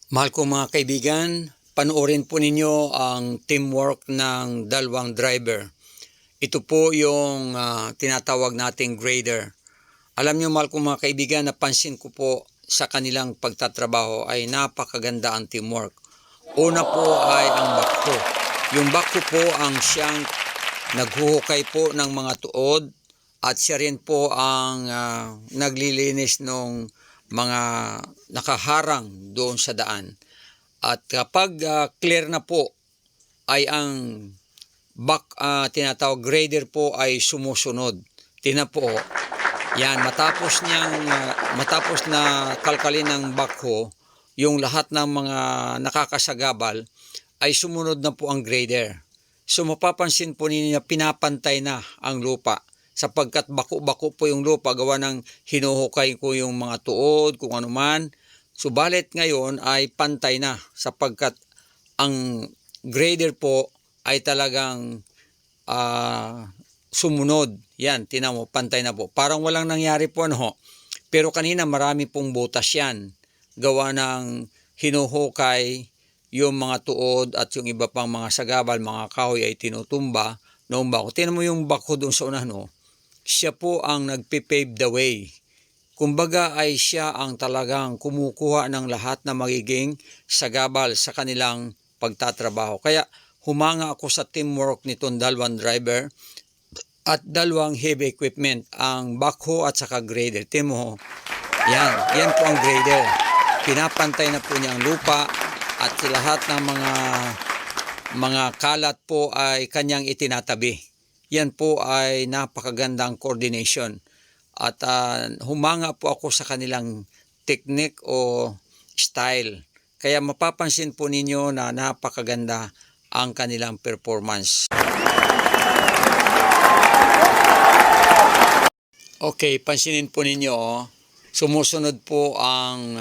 Mahal kong mga kaibigan, panoorin po ninyo ang teamwork ng dalawang driver. Ito po yung tinatawag nating grader. Alam nyo mahal kong mga kaibigan, napansin ko po sa kanilang pagtatrabaho ay napakaganda ang teamwork. Una po ay ang backhoe. Yung backhoe po ang siyang naghuhukay po ng mga tuod at siya rin po ang naglilinis ng mga nakaharang doon sa daan. At kapag clear na po ay ang tinatawag grader po ay sumusunod. Tingnan po, yan, matapos na kalkalin ng backhoe yung lahat ng mga nakakasagabal ay sumunod na po ang grader. So mapapansin po ninyo na pinapantay na ang lupa sapagkat bako-bako po yung lupa gawa ng hinuhukay ko yung mga tuod kung ano man. Subalit ngayon ay pantay na sapagkat ang grader po ay talagang sumunod. Yan, tinan mo, pantay na po. Parang walang nangyari po ano. Pero kanina marami pong butas yan. Gawa ng hinuhukay yung mga tuod at yung iba pang mga sagabal, mga kahoy ay tinutumba noong bako. Tinan mo yung bako doon sa unahan, no? Siya po ang nagpipave the way. Kumbaga ay siya ang talagang kumukuha ng lahat na magiging sagabal sa kanilang pagtatrabaho. Kaya humanga ako sa teamwork nitong dalawang driver at dalawang heavy equipment, ang backhoe at saka grader. Tingnan mo, yan po ang grader. Pinapantay na po niya ang lupa at lahat ng mga kalat po ay kanyang itinatabi. Yan po ay napakagandang coordination. At humanga po ako sa kanilang technique o style. Kaya mapapansin po ninyo na napakaganda ang kanilang performance. Okay, pansinin po ninyo, sumusunod po ang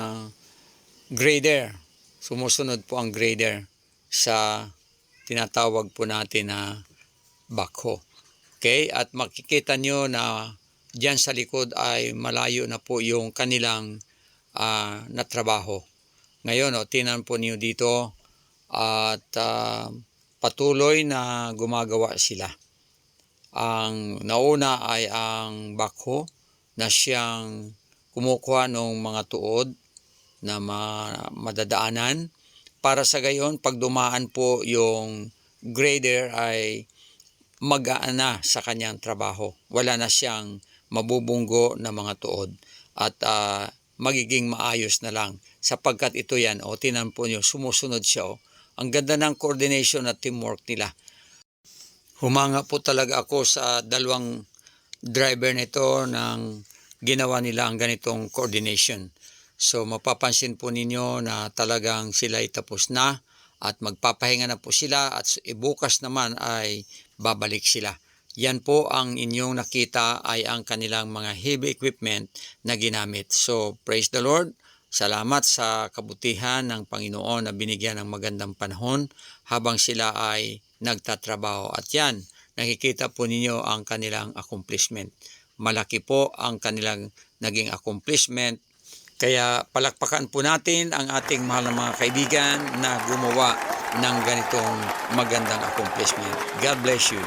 grader. Sumusunod po ang grader sa tinatawag po natin na backhoe. Okay, at makikita nyo na diyan sa likod ay malayo na po yung kanilang natrabaho. Ngayon, tingnan po niyo dito at patuloy na gumagawa sila. Ang nauna ay ang backhoe na siyang kumukuha ng mga tuod na madadaanan. Para sa gayon, pag dumaan po yung grader ay magaan na sa kanyang trabaho. Wala na siyang mabubunggo na mga tuod at magiging maayos na lang sapagkat ito yan, tinan po nyo, sumusunod siya. Ang ganda ng coordination at teamwork nila. Humanga po talaga ako sa dalawang driver nito nang ginawa nila ang ganitong coordination. So mapapansin po ninyo na talagang sila ay tapos na at magpapahinga na po sila at bukas naman ay babalik sila. Yan po ang inyong nakita ay ang kanilang mga heavy equipment na ginamit. So praise the Lord. Salamat sa kabutihan ng Panginoon na binigyan ng magandang panahon habang sila ay nagtatrabaho. At yan, nakikita po ninyo ang kanilang accomplishment. Malaki po ang kanilang naging accomplishment. Kaya palakpakan po natin ang ating mahal na mga kaibigan na gumawa ng ganitong magandang accomplishment. God bless you.